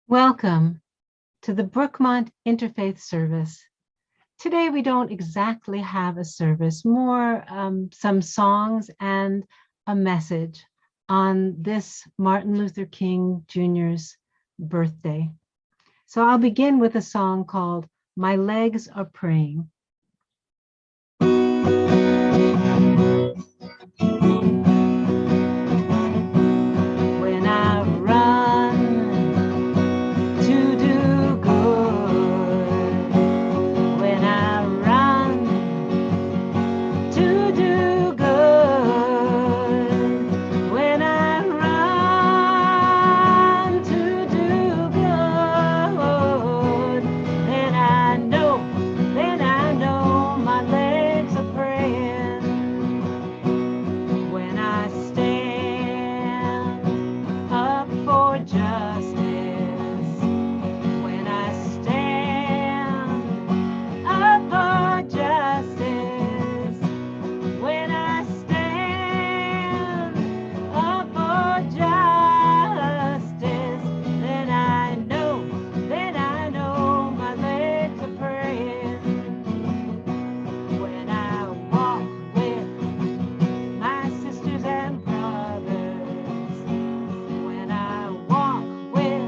Welcome to the Brookmont Interfaith service. Today we don't exactly have a service, more some songs and a message on this Martin Luther King Jr.'s birthday. So I'll begin with a song called My Legs Are Praying. When I run to do good, when I run to do good, when I run to do good, then I know my legs are praying. When I stand up for justice, when I stand up for justice, when I stand up for justice, then I know my legs are praying. When I walk with my sisters and brothers, when I walk with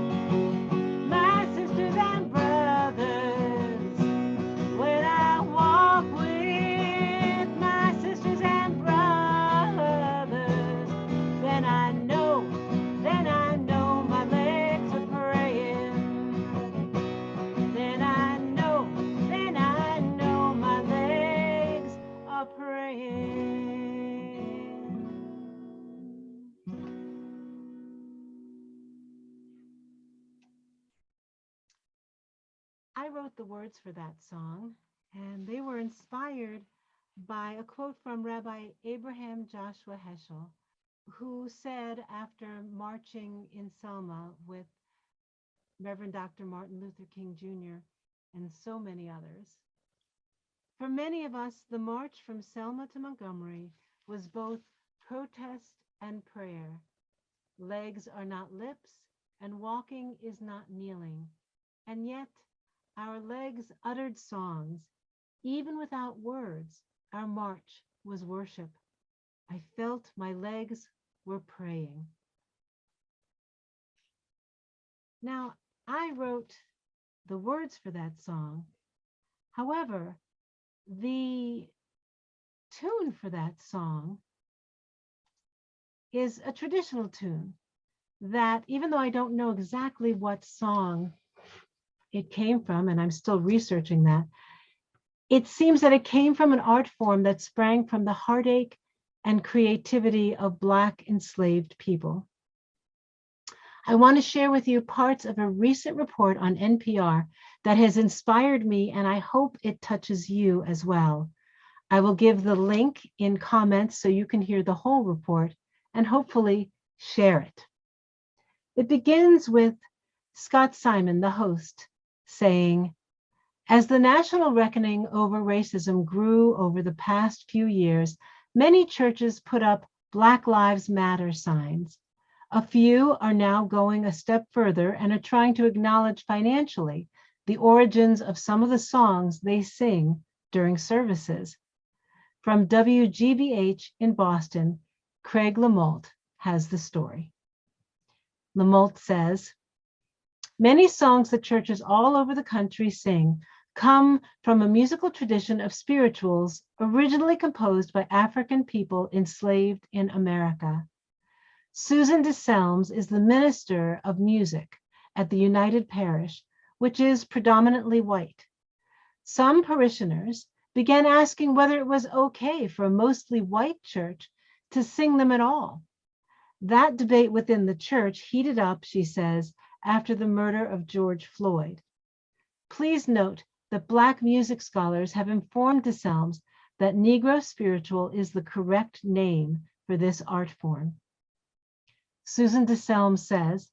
my sisters and brothers, when I walk with my sisters and brothers, then I know my legs are praying. Then I know my legs are praying. I wrote the words for that song, and they were inspired by a quote from Rabbi Abraham Joshua Heschel, who said after marching in Selma with Reverend Dr. Martin Luther King Jr. and so many others, "For many of us, the march from Selma to Montgomery was both protest and prayer. Legs are not lips, and walking is not kneeling. And yet, our legs uttered songs. Even without words, our march was worship. I felt my legs were praying." Now, I wrote the words for that song. However, the tune for that song is a traditional tune that, even though I don't know exactly what song it came from, and I'm still researching that, it seems that it came from an art form that sprang from the heartache and creativity of Black enslaved people. I want to share with you parts of a recent report on NPR that has inspired me, and I hope it touches you as well. I will give the link in comments so you can hear the whole report and hopefully share it. It begins with Scott Simon, the host, saying, "As the national reckoning over racism grew over the past few years, many churches put up Black Lives Matter signs. A few are now going a step further and are trying to acknowledge financially the origins of some of the songs they sing during services." From WGBH in Boston, Craig Lamalt has the story. Lamalt says, "Many songs that churches all over the country sing come from a musical tradition of spirituals originally composed by African people enslaved in America. Susan DeSelms is the minister of music at the United Parish, which is predominantly white. Some parishioners began asking whether it was okay for a mostly white church to sing them at all. That debate within the church heated up," she says, "after the murder of George Floyd. Please note that Black music scholars have informed DeSelms that Negro spiritual is the correct name for this art form." Susan DeSelms says,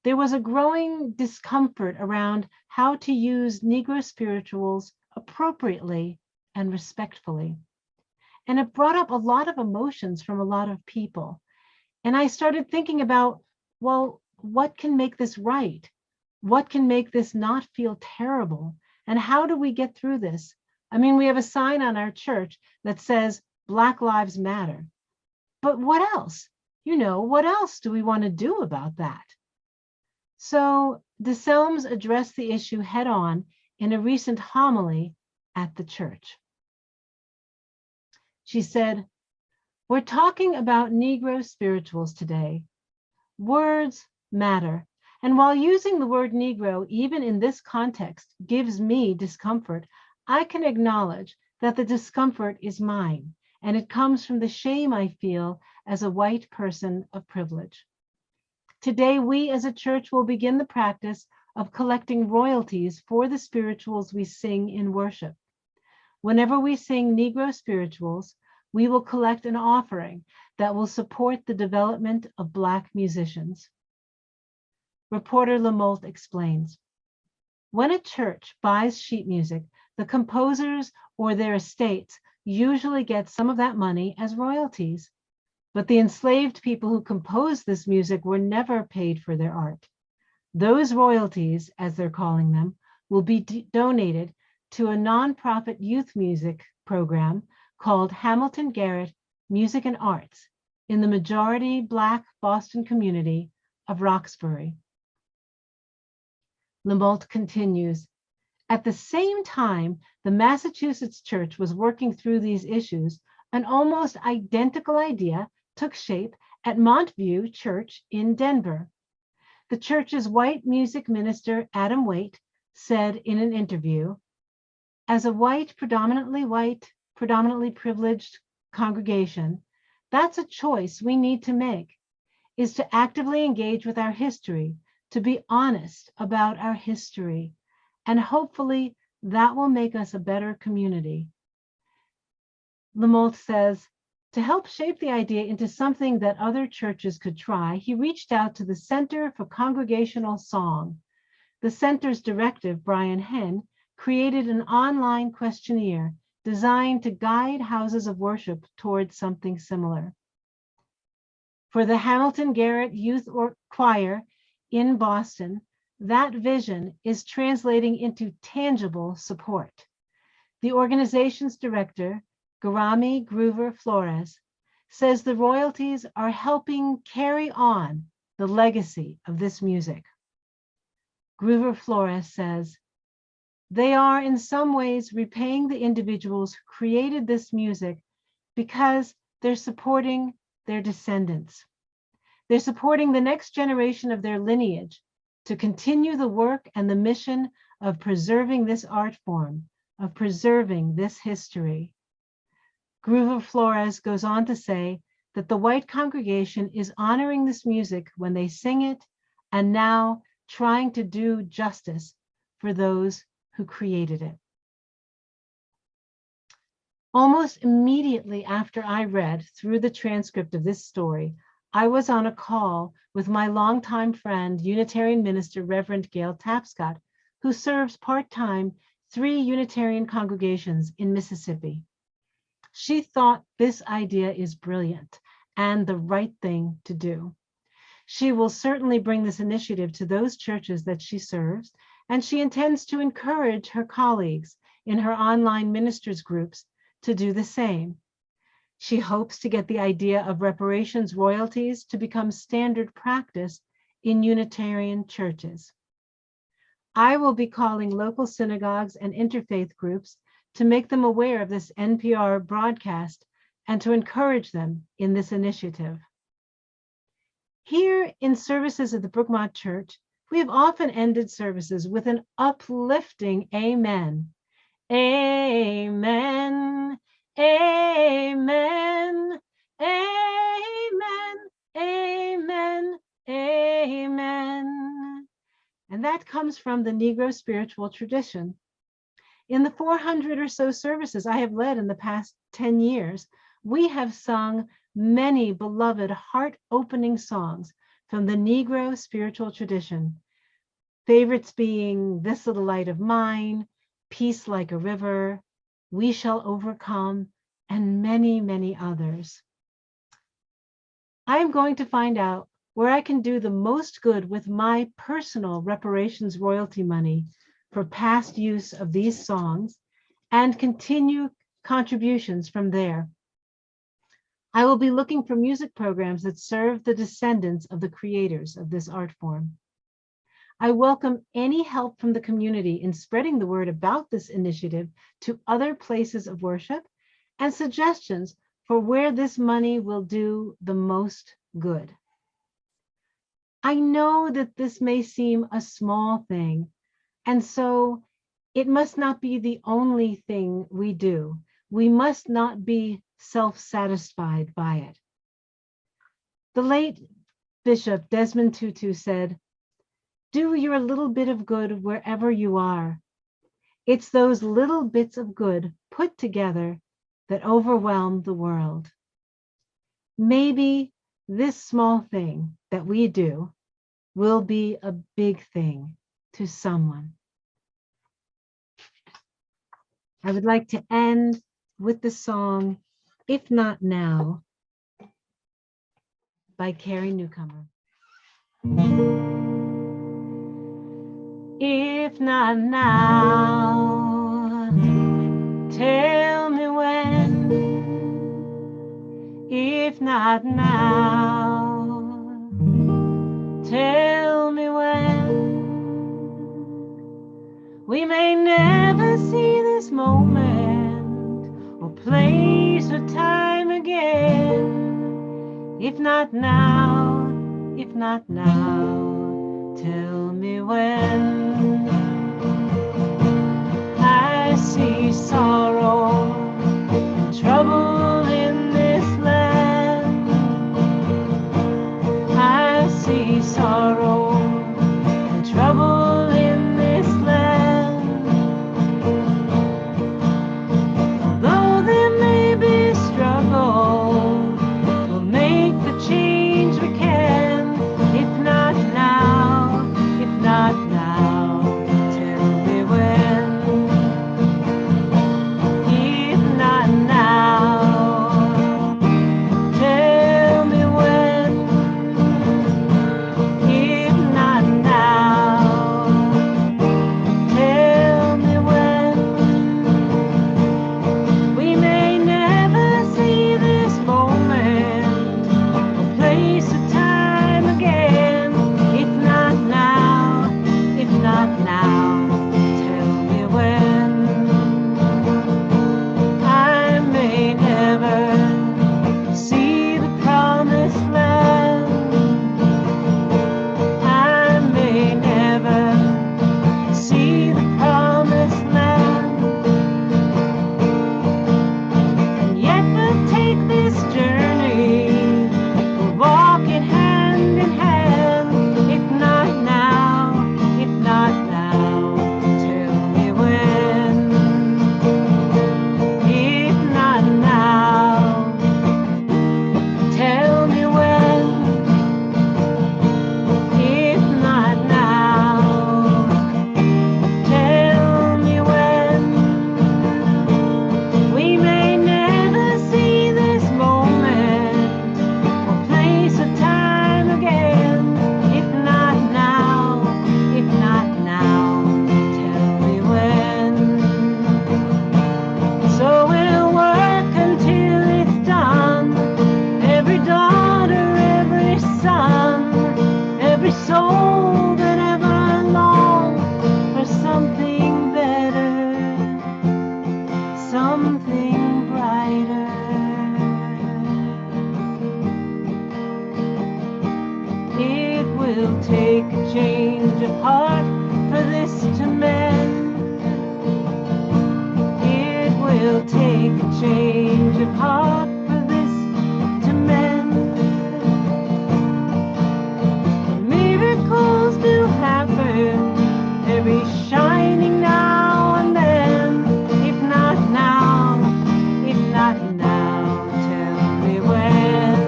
"There was a growing discomfort around how to use Negro spirituals appropriately and respectfully. And it brought up a lot of emotions from a lot of people. And I started thinking about, well, what can make this right? What can make this not feel terrible? And how do we get through this? I mean, we have a sign on our church that says Black Lives Matter. But what else? What else do we want to do about that? So DeSelms addressed the issue head on in a recent homily at the church. She said, "We're talking about Negro spirituals today. Words matter. And while using the word Negro, even in this context, gives me discomfort, I can acknowledge that the discomfort is mine, and it comes from the shame I feel as a white person of privilege. Today, we as a church will begin the practice of collecting royalties for the spirituals we sing in worship. Whenever we sing Negro spirituals, we will collect an offering that will support the development of Black musicians." Reporter Lamolt explains, "When a church buys sheet music, the composers or their estates usually get some of that money as royalties. But the enslaved people who composed this music were never paid for their art. Those royalties, as they're calling them, will be donated to a nonprofit youth music program called Hamilton Garrett Music and Arts in the majority Black Boston community of Roxbury." Lamolt continues, "At the same time the Massachusetts church was working through these issues, an almost identical idea took shape at Montview Church in Denver. The church's white music minister, Adam Waite, said in an interview, as a predominantly privileged congregation, that's a choice we need to make, is to actively engage with our history, to be honest about our history, and hopefully that will make us a better community." Lamolt says, to help shape the idea into something that other churches could try, he reached out to the Center for Congregational Song. The center's director, Brian Henn, created an online questionnaire designed to guide houses of worship towards something similar. For the Hamilton Garrett Youth Choir in Boston, that vision is translating into tangible support. The organization's director, Garami Groover Flores, says the royalties are helping carry on the legacy of this music. Groover Flores says, "They are in some ways repaying the individuals who created this music because they're supporting their descendants. They're supporting the next generation of their lineage to continue the work and the mission of preserving this art form, of preserving this history." Groover Flores goes on to say that the white congregation is honoring this music when they sing it and now trying to do justice for those who created it. Almost immediately after I read through the transcript of this story, I was on a call with my longtime friend, Unitarian minister, Reverend Gail Tapscott, who serves part-time 3 Unitarian congregations in Mississippi. She thought this idea is brilliant and the right thing to do. She will certainly bring this initiative to those churches that she serves, and she intends to encourage her colleagues in her online ministers groups to do the same. She hopes to get the idea of reparations royalties to become standard practice in Unitarian churches. I will be calling local synagogues and interfaith groups to make them aware of this NPR broadcast and to encourage them in this initiative. Here in services at the Brookmont Church, we have often ended services with an uplifting amen. Amen, amen, amen, amen, amen. And that comes from the Negro spiritual tradition. In the 400 or so services I have led in the past 10 years, we have sung many beloved heart-opening songs from the Negro spiritual tradition. Favorites being "This Little Light of Mine," "Peace Like a River," "We Shall Overcome," and many, many others. I am going to find out where I can do the most good with my personal reparations royalty money for past use of these songs and continue contributions from there. I will be looking for music programs that serve the descendants of the creators of this art form. I welcome any help from the community in spreading the word about this initiative to other places of worship and suggestions for where this money will do the most good. I know that this may seem a small thing, and so it must not be the only thing we do. We must not be self-satisfied by it. The late Bishop Desmond Tutu said, "Do your little bit of good wherever you are. It's those little bits of good put together that overwhelm the world." Maybe this small thing that we do will be a big thing to someone. I would like to end with the song, "If Not Now," by Carrie Newcomer. If not now, tell me when. If not now, tell me when. We may never see this moment or place or time again. If not now, if not now, tell me when. I see sorrow and trouble in this land. I see sorrow and trouble in this land. Though there may be struggle, we'll make the change we can. If not now, if not now, tell me when. If not now, tell me when. If not now, tell me when. We may never see this moment or place or time again. If not now, if not now, tell me when. I may never see the promised land. I may never see the promised land. And yet we'll take this journey. We'll walk it hand in hand. If not now, if not now, tell me when. If not now, tell me when. If not now, tell me when. We may never see this moment or place or time again. If not now, if not now, tell me when. So we'll work until it's done. Every daughter, every son, every soul that ever longed for something better, something brighter. It will take a change of heart for this to mend. It will take a change of heart for this to mend. Miracles do happen, every shining now and then. If not now, if not now, tell me when.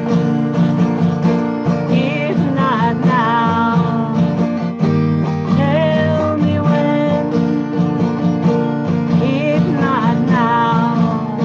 If not now, tell me when. If not now,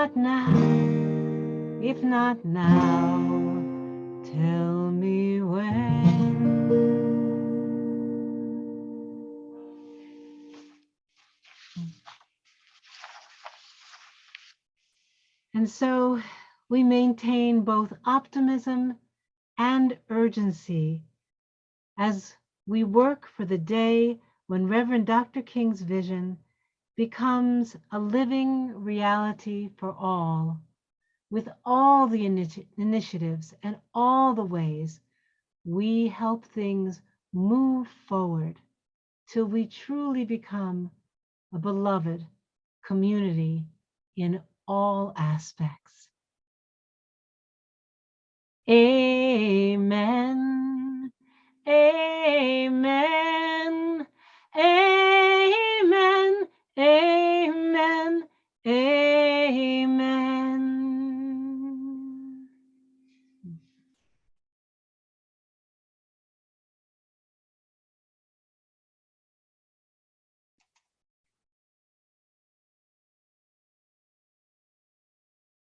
not now, if not now, tell me when. And so we maintain both optimism and urgency as we work for the day when Reverend Dr. King's vision becomes a living reality for all, with all the initiatives and all the ways we help things move forward till we truly become a beloved community in all aspects. Amen. Amen. Amen.